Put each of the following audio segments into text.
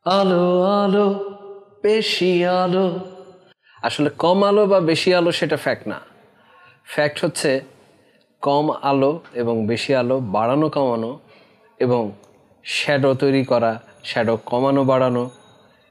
আলো আলো বেশি আলো, আসলে কম আলো বা বেশি আলো সেটা ফ্যাক্ট না। ফ্যাক্ট হচ্ছে কম আলো এবং বেশি আলো বাড়ানো কমানো এবং শ্যাডো তৈরি করা, শ্যাডো কমানো বাড়ানো,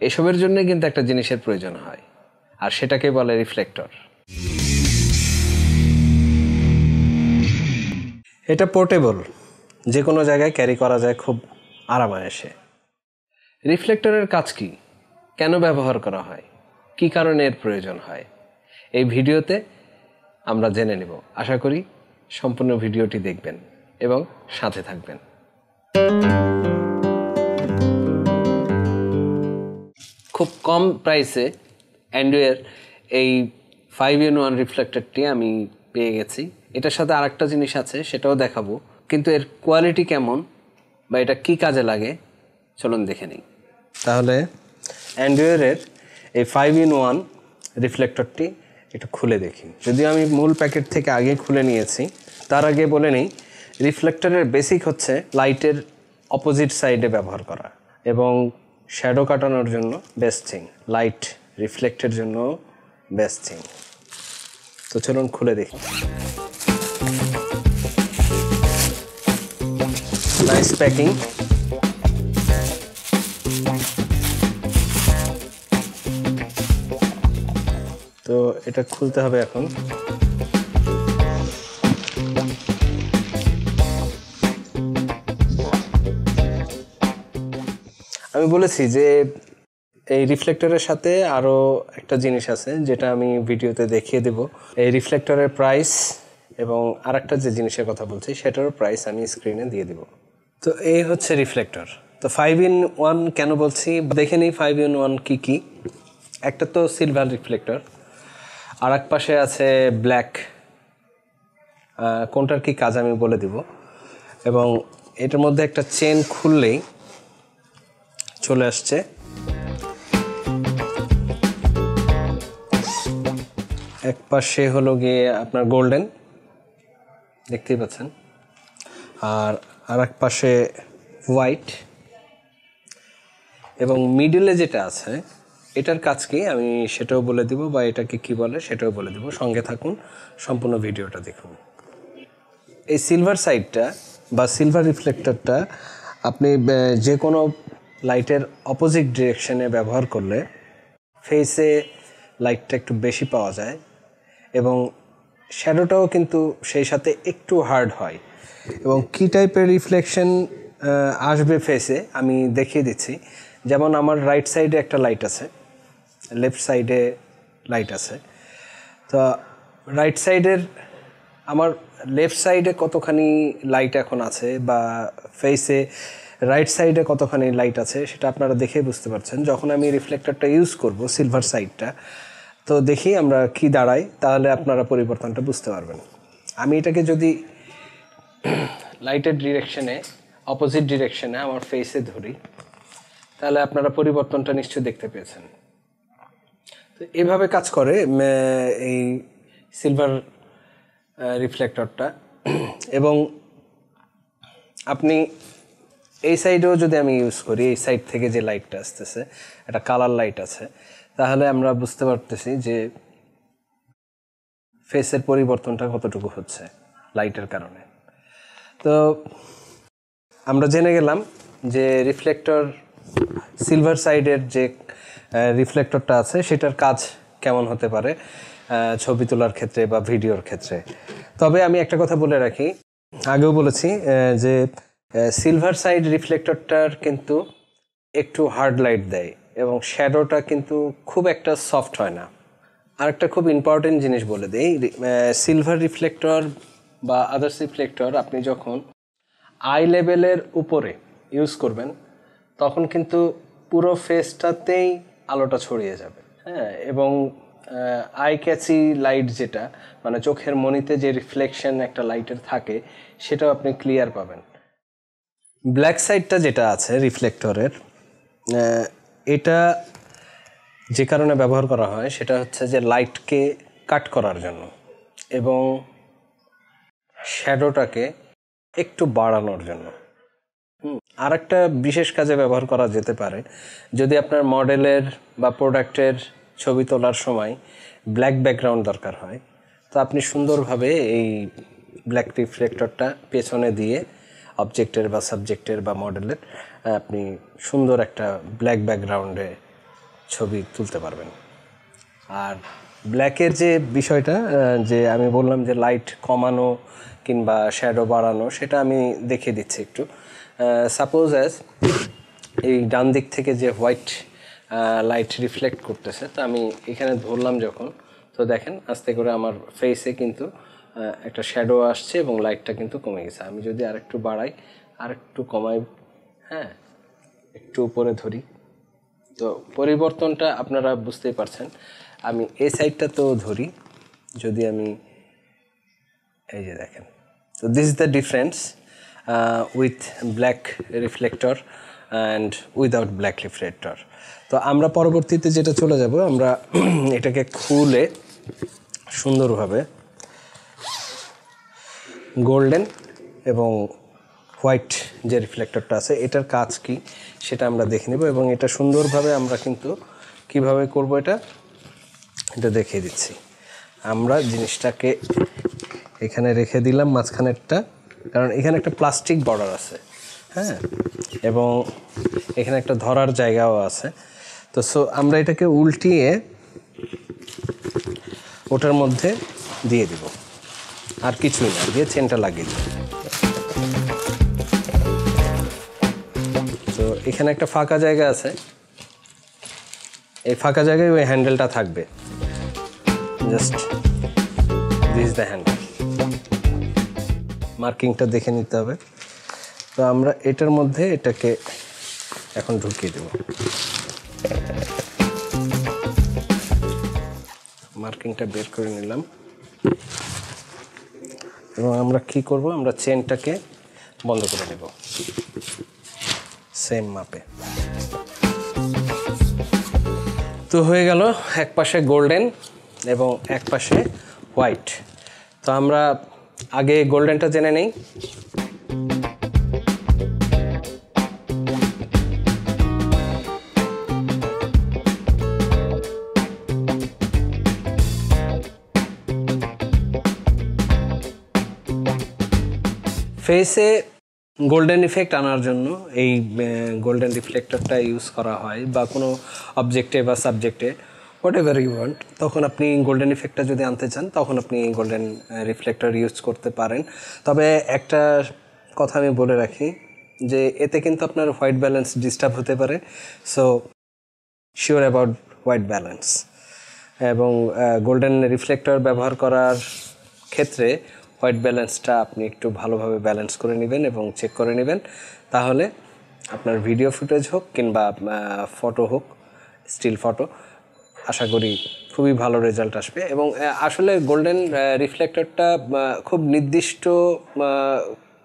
এসবের জন্য কিন্তু একটা জিনিসের প্রয়োজন হয়, আর সেটাকে বলে রিফ্লেক্টর। এটা পোর্টেবল, যে কোনো জায়গায় ক্যারি করা যায় খুব আরামায়েশে। রিফ্লেক্টরের কাজ কি, কেন ব্যবহার করা হয়, কী কারণে এর প্রয়োজন হয়, এই ভিডিওতে আমরা জেনে নেব। আশা করি সম্পূর্ণ ভিডিওটি দেখবেন এবং সাথে থাকবেন। খুব কম প্রাইসে অ্যান্ড্রয়ের এই 5-in-1 রিফ্লেক্টরটি আমি পেয়ে গেছি। এটার সাথে আরেকটা জিনিস আছে, সেটাও দেখাবো, কিন্তু এর কোয়ালিটি কেমন বা এটা কী কাজে লাগে চলুন দেখে নিই। তাহলে অ্যান্ড্রয়ের এই 5-in-1 রিফ্লেক্টরটি একটু খুলে দেখি। যদিও আমি মূল প্যাকেট থেকে আগে খুলে নিয়েছি, তার আগে বলে নিই রিফ্লেক্টরের বেসিক হচ্ছে লাইটের অপোজিট সাইডে ব্যবহার করা এবং শ্যাডো কাটানোর জন্য বেস্ট থিং, লাইট রিফ্লেক্টের জন্য বেস্ট থিং। তো চলুন খুলে দেখি। Nice packing. তো এটা খুলতে হবে এখন। আমি বলেছি যে এই রিফ্লেক্টরের সাথে আরও একটা জিনিস আছে যেটা আমি ভিডিওতে দেখিয়ে দেব। এই রিফ্লেক্টরের প্রাইস এবং আরেকটা যে জিনিসের কথা বলছি সেটারও প্রাইস আমি স্ক্রিনে দিয়ে দেব। তো এই হচ্ছে রিফ্লেক্টর। তো 5-in-1 কেন বলছি দেখে নিই। 5-in-1 কী কী? একটা তো সিলভার রিফ্লেক্টর, আর এক পাশে আছে ব্ল্যাক। কোনটার কি কাজ আমি বলে দিব। এবং এটার মধ্যে একটা চেন খুললেই চলে আসছে এক পাশে হলো গিয়ে আপনার গোল্ডেন, দেখতেই পাচ্ছেন, আর এক পাশে হোয়াইট, এবং মিডলে যেটা আছে এটার কাজ কি আমি সেটাও বলে দিব, বা এটাকে কি বলে সেটাও বলে দিব। সঙ্গে থাকুন, সম্পূর্ণ ভিডিওটা দেখুন। এই সিলভার সাইডটা বা সিলভার রিফ্লেক্টরটা আপনি যে কোনো লাইটের অপোজিট ডিরেকশনে ব্যবহার করলে ফেসে লাইটটা একটু বেশি পাওয়া যায় এবং শ্যাডোটাও কিন্তু সেই সাথে একটু হার্ড হয়। এবং কী টাইপের রিফ্লেকশন আসবে ফেসে আমি দেখিয়ে দিচ্ছি। যেমন আমার রাইট সাইডে একটা লাইট আছে, লেফট সাইডে লাইট আছে। তো রাইট সাইডের আমার লেফট সাইডে কতখানি লাইট এখন আছে বা ফেসে রাইট সাইডে কতখানি লাইট আছে সেটা আপনারা দেখে বুঝতে পারছেন। যখন আমি রিফ্লেক্টরটা ইউজ করব সিলভার সাইডটা, তো দেখি আমরা কি দাঁড়াই, তাহলে আপনারা পরিবর্তনটা বুঝতে পারবেন। আমি এটাকে যদি লাইটের ডিরেকশনে অপোজিট ডিরেকশনে আমার ফেসে ধরি, তাহলে আপনারা পরিবর্তনটা নিশ্চয়ই দেখতে পেয়েছেন। তো এভাবে কাজ করে এই সিলভার রিফ্লেক্টরটা। এবং আপনি এই সাইডেও যদি আমি ইউজ করি, এই সাইড থেকে যে লাইটটা আসতেছে একটা কালার লাইট আছে, তাহলে আমরা বুঝতে পারতেছি যে ফেসের পরিবর্তনটা কতটুকু হচ্ছে লাইটের কারণে। তো আমরা জেনে গেলাম যে রিফ্লেক্টর সিলভার সাইডের যে রিফ্লেক্টরটা আছে সেটার কাজ কেমন হতে পারে ছবি তোলার ক্ষেত্রে বা ভিডিওর ক্ষেত্রে। তবে আমি একটা কথা বলে রাখি, আগেও বলেছি যে সিলভার সাইড রিফ্লেক্টরটার কিন্তু একটু হার্ড লাইট দেয় এবং শ্যাডোটা কিন্তু খুব একটা সফট হয় না। আর একটা খুব ইম্পর্টেন্ট জিনিস বলে দেই, সিলভার রিফ্লেক্টর বা আদার্স রিফ্লেক্টর আপনি যখন আই লেভেলের উপরে ইউজ করবেন তখন কিন্তু পুরো ফেসটাতেই আলোটা ছড়িয়ে যাবে, হ্যাঁ। এবং আই ক্যাচি লাইট যেটা মানে চোখের মনিতে যে রিফ্লেকশন একটা লাইটের থাকে সেটাও আপনি ক্লিয়ার পাবেন। ব্ল্যাক সাইডটা যেটা আছে রিফ্লেক্টরের, এটা যে কারণে ব্যবহার করা হয় সেটা হচ্ছে যে লাইটকে কাট করার জন্য এবং শ্যাডোটাকে একটু বাড়ানোর জন্য। আরেকটা বিশেষ কাজে ব্যবহার করা যেতে পারে, যদি আপনার মডেলের বা প্রোডাক্টের ছবি তোলার সময় ব্ল্যাক ব্যাকগ্রাউন্ড দরকার হয়, তো আপনি সুন্দরভাবে এই ব্ল্যাক রিফ্লেক্টরটা পেছনে দিয়ে অবজেক্টের বা সাবজেক্টের বা মডেলের আপনি সুন্দর একটা ব্ল্যাক ব্যাকগ্রাউন্ডে ছবি তুলতে পারবেন। আর ব্ল্যাকের যে বিষয়টা, যে আমি বললাম যে লাইট কমানো কিংবা শ্যাডো বাড়ানো, সেটা আমি দেখিয়ে দিচ্ছি একটু। সাপোজ অ্যাজ এই ডান দিক থেকে যে হোয়াইট লাইট রিফ্লেক্ট করতেছে, তো আমি এখানে ধরলাম যখন, তো দেখেন আস্তে করে আমার ফেসে কিন্তু একটা শ্যাডো আসছে এবং লাইটটা কিন্তু কমে গেছে। আমি যদি আরেকটু বাড়াই, আরেকটু কমাই, হ্যাঁ একটু উপরে ধরি, তো পরিবর্তনটা আপনারা বুঝতেই পারছেন। আমি এই সাইডটা তো ধরি, যদি আমি এই যে দেখেন, তো this is the difference with black reflector and without black reflector. তো আমরা পরবর্তীতে যেটা চলে যাব, আমরা এটাকে খুলে সুন্দরভাবে গোল্ডেন এবং হোয়াইট যে রিফ্লেক্টরটা আছে, এটার কাজ কি সেটা আমরা দেখে নেব, এবং এটা সুন্দরভাবে আমরা কিন্তু কিভাবে করব এটা দেখিয়ে দিচ্ছি। আমরা জিনিসটাকে এখানে রেখে দিলাম মাঝখানেরটা, কারণ এখানে একটা প্লাস্টিক বর্ডার আছে, হ্যাঁ, এবং এখানে একটা ধরার জায়গাও আছে। তো আমরা এটাকে উল্টিয়ে ওটার মধ্যে দিয়ে দিব, আর কিছুই না, দিয়ে চেনটা লাগিয়ে দিব। তো এখানে একটা ফাঁকা জায়গা আছে, এই ফাঁকা জায়গায় ওই হ্যান্ডেলটা থাকবে, জাস্ট দিস দ্য হ্যান্ডেল। মার্কিংটা দেখে নিতে হবে। তো আমরা এটার মধ্যে এটাকে এখন ঢুকিয়ে দেব। মার্কিংটা বের করে নিলাম, এবং আমরা কি করব, আমরা চেনটাকে বন্ধ করে দেব সেম মাপে। তো হয়ে গেল এক পাশে গোল্ডেন এবং এক পাশে হোয়াইট। তো আমরা আগে গোল্ডেনটা জেনে নেই। ফেসে গোল্ডেন ইফেক্ট আনার জন্য এই গোল্ডেন রিফ্লেক্টরটা ইউজ করা হয়, বা কোনো অবজেক্টে বা সাবজেক্টে হোয়াট এভার ইউ ওয়ান্ট, তখন আপনি গোল্ডেন ইফেক্টটা যদি আনতে চান তখন আপনি গোল্ডেন রিফ্লেক্টর ইউজ করতে পারেন। তবে একটা কথা আমি বলে রাখি, যে এতে কিন্তু আপনার হোয়াইট ব্যালেন্স ডিস্টার্ব হতে পারে, so sure about white balance. এবং গোল্ডেন রিফ্লেক্টর ব্যবহার করার ক্ষেত্রে হোয়াইট ব্যালেন্সটা আপনি একটু ভালোভাবে ব্যালেন্স করে নেবেন এবং চেক করে নেবেন, তাহলে আপনার ভিডিও ফুটেজ হোক কিংবা ফটো হোক, স্টিল ফটো, আশা করি খুবই ভালো রেজাল্ট আসবে। এবং আসলে গোল্ডেন রিফ্লেক্টরটা খুব নির্দিষ্ট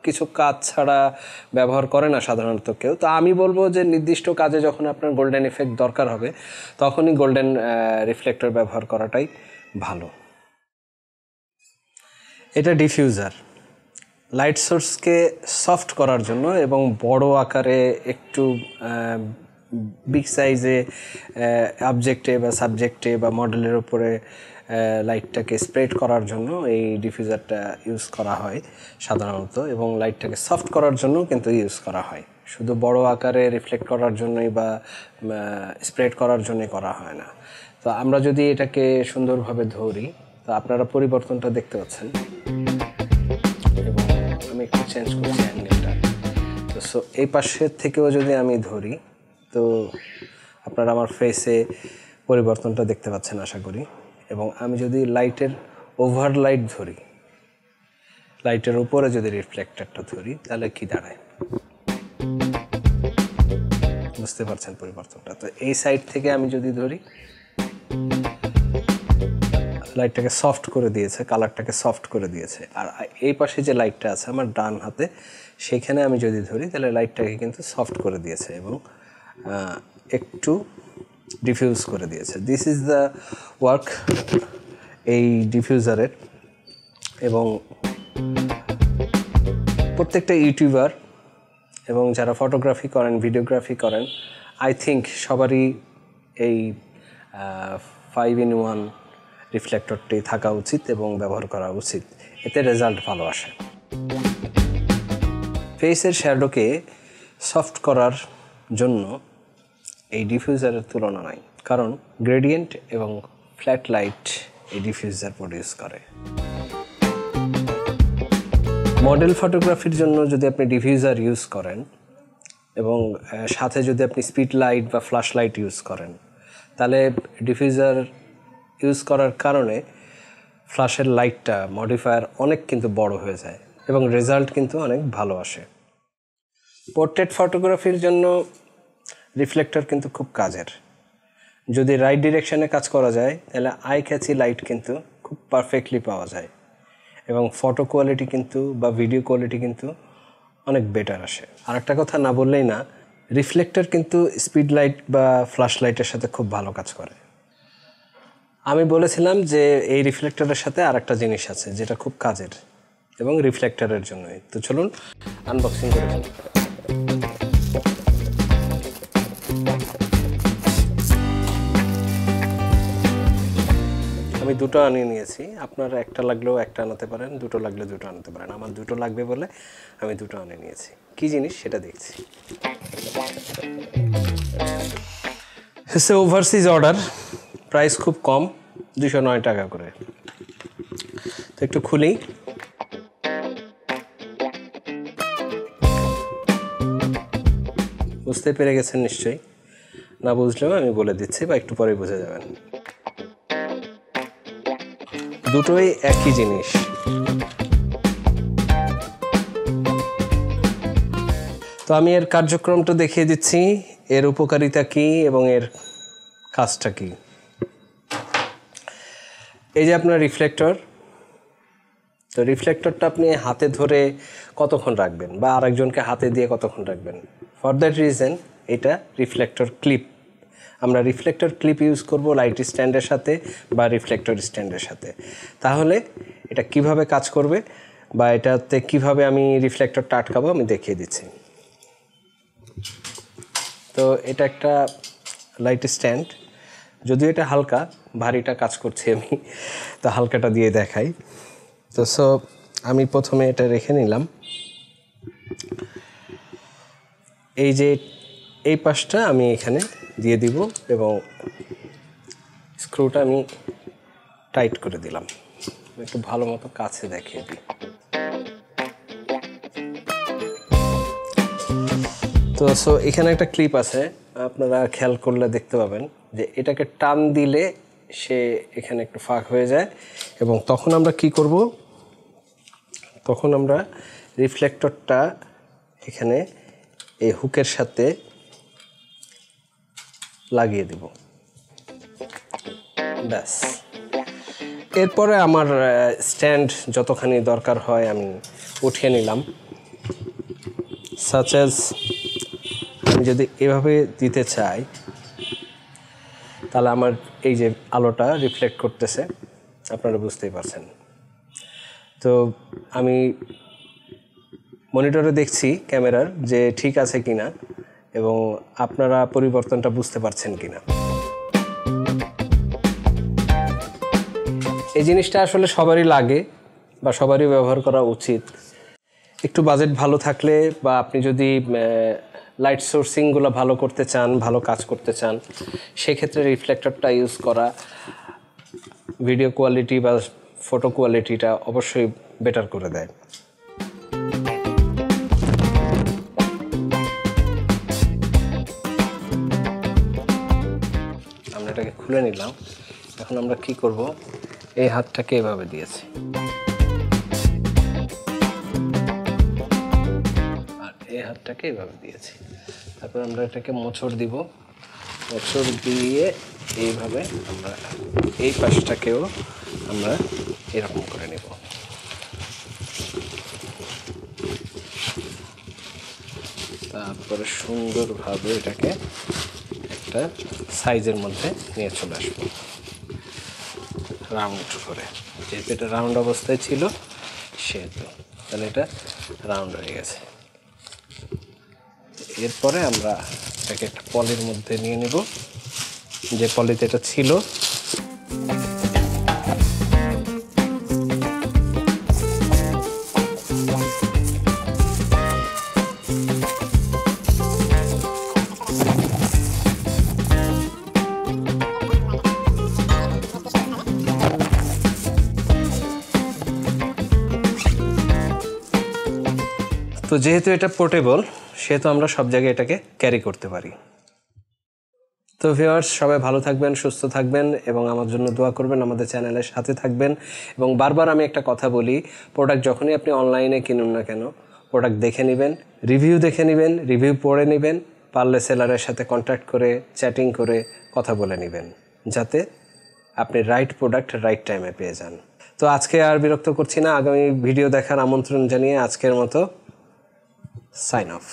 কিছু কাজ ছাড়া ব্যবহার করে না সাধারণত কেউ। তো আমি বলবো যে নির্দিষ্ট কাজে যখন আপনার গোল্ডেন ইফেক্ট দরকার হবে, তখনই গোল্ডেন রিফ্লেক্টর ব্যবহার করাটাই ভালো। এটা ডিফিউজার, লাইট সোর্সকে সফট করার জন্য এবং বড় আকারে একটু বিগ সাইজে অবজেক্টে বা সাবজেক্টে বা মডেলের উপরে লাইটটাকে স্প্রেড করার জন্য এই ডিফিউজারটা ইউজ করা হয় সাধারণত, এবং লাইটটাকে সফট করার জন্য কিন্তু ইউজ করা হয়, শুধু বড় আকারে রিফ্লেক্ট করার জন্যই বা স্প্রেড করার জন্যই করা হয় না। তো আমরা যদি এটাকে সুন্দরভাবে ধরি, তো আপনারা পরিবর্তনটা দেখতে পাচ্ছেন, এবং আমি একটু চেঞ্জ করছি অ্যাঙ্গেলটা। তো এই পাশের থেকেও যদি আমি ধরি, তো আপনারা আমার ফেসে পরিবর্তনটা দেখতে পাচ্ছেন আশা করি। এবং আমি যদি লাইটের ওভারলাইট ধরি, লাইটের উপরে যদি রিফ্লেক্টরটা ধরি, তাহলে কি দাঁড়ায় বুঝতে পারছেন পরিবর্তনটা। তো এই সাইড থেকে আমি যদি ধরি, লাইটটাকে সফট করে দিয়েছে, কালারটাকে সফট করে দিয়েছে। আর এই পাশে যে লাইটটা আছে আমার ডান হাতে, সেখানে আমি যদি ধরি, তাহলে লাইটটাকে কিন্তু সফট করে দিয়েছে এবং একটু ডিফিউজ করে দিয়েছে। দিস ইজ দ্য ওয়ার্ক এই ডিফিউজারের। এবং প্রত্যেকটা ইউটিউবার এবং যারা ফটোগ্রাফি করেন ভিডিওগ্রাফি করেন আই থিঙ্ক সবারই এই 5-in-1 রিফ্লেক্টরটি থাকা উচিত এবং ব্যবহার করা উচিত, এতে রেজাল্ট ভালো আসে। ফেসের শ্যাডোকে সফট করার জন্য এই ডিফিউজারের তুলনা নাই, কারণ গ্রেডিয়েন্ট এবং ফ্ল্যাট লাইট এই ডিফিউজার প্রডিউস করে। মডেল ফটোগ্রাফির জন্য যদি আপনি ডিফিউজার ইউজ করেন এবং সাথে যদি আপনি স্পিড লাইট বা ফ্ল্যাশ লাইট ইউজ করেন, তাহলে ডিফিউজার ইউজ করার কারণে ফ্ল্যাশের লাইটটা মডিফায়ার অনেক কিন্তু বড় হয়ে যায় এবং রেজাল্ট কিন্তু অনেক ভালো আসে। পোর্ট্রেট ফটোগ্রাফির জন্য রিফ্লেক্টর কিন্তু খুব কাজের। যদি রাইট ডিরেকশনে কাজ করা যায় তাহলে আই ক্যাচি লাইট কিন্তু খুব পারফেক্টলি পাওয়া যায় এবং ফটো কোয়ালিটি কিন্তু বা ভিডিও কোয়ালিটি কিন্তু অনেক বেটার আসে। আর একটা কথা না বললেই না, রিফ্লেক্টর কিন্তু স্পিড লাইট বা ফ্ল্যাশ লাইটের সাথে খুব ভালো কাজ করে। আমি বলেছিলাম যে এই রিফ্লেক্টরের সাথে আর একটা জিনিস আছে যেটা খুব কাজের এবং রিফ্লেক্টরের জন্যই। তো চলুন আনবক্সিং করে ফেলি। আমি দুটো আনিয়ে নিয়েছি, আপনারা একটা লাগলেও একটা আনাতে পারেন, দুটো লাগলে দুটো আনাতে পারেন। আমার দুটো লাগবে বলে আমি দুটো আনিয়ে নিয়েছি। কি জিনিস সেটা দেখছি। ওভারসিজ অর্ডার, প্রাইস খুব কম, 209 টাকা করে। তো একটু খুলি। বুঝতে পেরে গেছেন নিশ্চয়ই, না বুঝলেও আমি বলে দিচ্ছি বা একটু পরে বুঝে যাবেন। দুটোই একই জিনিস। তো আমি এর কার্যক্রমটা দেখিয়ে দিচ্ছি, এর উপকারিতা কি এবং এর কাজটা কি। এই যে আপনার রিফ্লেক্টর, তো রিফ্লেক্টরটা আপনি হাতে ধরে কতক্ষণ রাখবেন বা আরেকজনকে হাতে দিয়ে কতক্ষণ রাখবেন, ফর দ্যাট রিজন এটা রিফ্লেক্টর ক্লিপ। আমরা রিফ্লেক্টর ক্লিপ ইউজ করব লাইট স্ট্যান্ডের সাথে বা রিফ্লেক্টর স্ট্যান্ডের সাথে। তাহলে এটা কিভাবে কাজ করবে বা এটাতে কিভাবে আমি রিফ্লেক্টরটা আটকাবো আমি দেখিয়ে দিচ্ছি। তো এটা একটা লাইট স্ট্যান্ড, যদিও এটা হালকা, ভারীটা কাজ করছি আমি, তো হালকাটা দিয়ে দেখাই। তো আমি প্রথমে এটা রেখে নিলাম। এই যে এই পাশটা আমি এখানে দিয়ে দিব এবং স্ক্রুটা আমি টাইট করে দিলাম। একটু ভালো মতো কাছে দেখিয়ে দিই। তো এখানে একটা ক্লিপ আছে, আপনারা খেয়াল করলে দেখতে পাবেন যে এটাকে টান দিলে সে এখানে একটু ফাঁক হয়ে যায় এবং তখন আমরা কি করব, তখন আমরা রিফ্লেক্টরটা এখানে এই হুকের সাথে লাগিয়ে দেব, ব্যাস। এরপরে আমার স্ট্যান্ড যতখানি দরকার হয় আমি উঠিয়ে নিলাম। সাচ অ্যাজ আমি যদি এভাবে দিতে চাই তাহলে আমার এই যে আলোটা রিফ্লেক্ট করতেছে, আপনারা বুঝতেই পারছেন। তো আমি মনিটরে দেখছি ক্যামেরার যে ঠিক আছে কিনা এবং আপনারা পরিবর্তনটা বুঝতে পারছেন কিনা। এই জিনিসটা আসলে সবারই লাগে বা সবারই ব্যবহার করা উচিত। একটু বাজেট ভালো থাকলে বা আপনি যদি লাইট সোর্সিংগুলো ভালো করতে চান, ভালো কাজ করতে চান, সেক্ষেত্রে রিফ্লেক্টরটা ইউজ করা ভিডিও কোয়ালিটি বা ফটো কোয়ালিটিটা অবশ্যই বেটার করে দেয়। আমরা এটাকে খুলে নিলাম। এখন আমরা কি করব, এই হাতটাকে এভাবে দিয়েছি আর এই হাতটাকে এভাবে দিয়েছি। তারপর আমরা এটাকে মোচড় দিব, মোচড় দিয়ে এইভাবে আমরা এই পাশটাকেও আমরা এরকম করে নেব। তারপরে সুন্দরভাবে এটাকে একটা সাইজের মধ্যে নিয়ে চলে আসবো রাউন্ড করে। যেহেতু এটা রাউন্ড অবস্থায় ছিল সেহেতু, তাহলে এটা রাউন্ড হয়ে গেছে। এরপরে আমরা এটাকে একটা পলির মধ্যে নিয়ে নিব, যে পলিতে এটা ছিল। তো যেহেতু এটা পোর্টেবল, সেহেতু আমরা সব জায়গায় এটাকে ক্যারি করতে পারি। তো ভিউয়ার্স, সবাই ভালো থাকবেন, সুস্থ থাকবেন এবং আমার জন্য দোয়া করবেন, আমাদের চ্যানেলের সাথে থাকবেন। এবং বারবার আমি একটা কথা বলি, প্রোডাক্ট যখনই আপনি অনলাইনে কিনুন না কেন, প্রোডাক্ট দেখে নেবেন, রিভিউ দেখে নেবেন, রিভিউ পড়ে নেবেন, পারলে সেলারের সাথে কন্ট্যাক্ট করে চ্যাটিং করে কথা বলে নেবেন, যাতে আপনি রাইট প্রোডাক্ট রাইট টাইমে পেয়ে যান। তো আজকে আর বিরক্ত করছি না, আগামী ভিডিও দেখার আমন্ত্রণ জানিয়ে আজকের মতো সাইন অফ।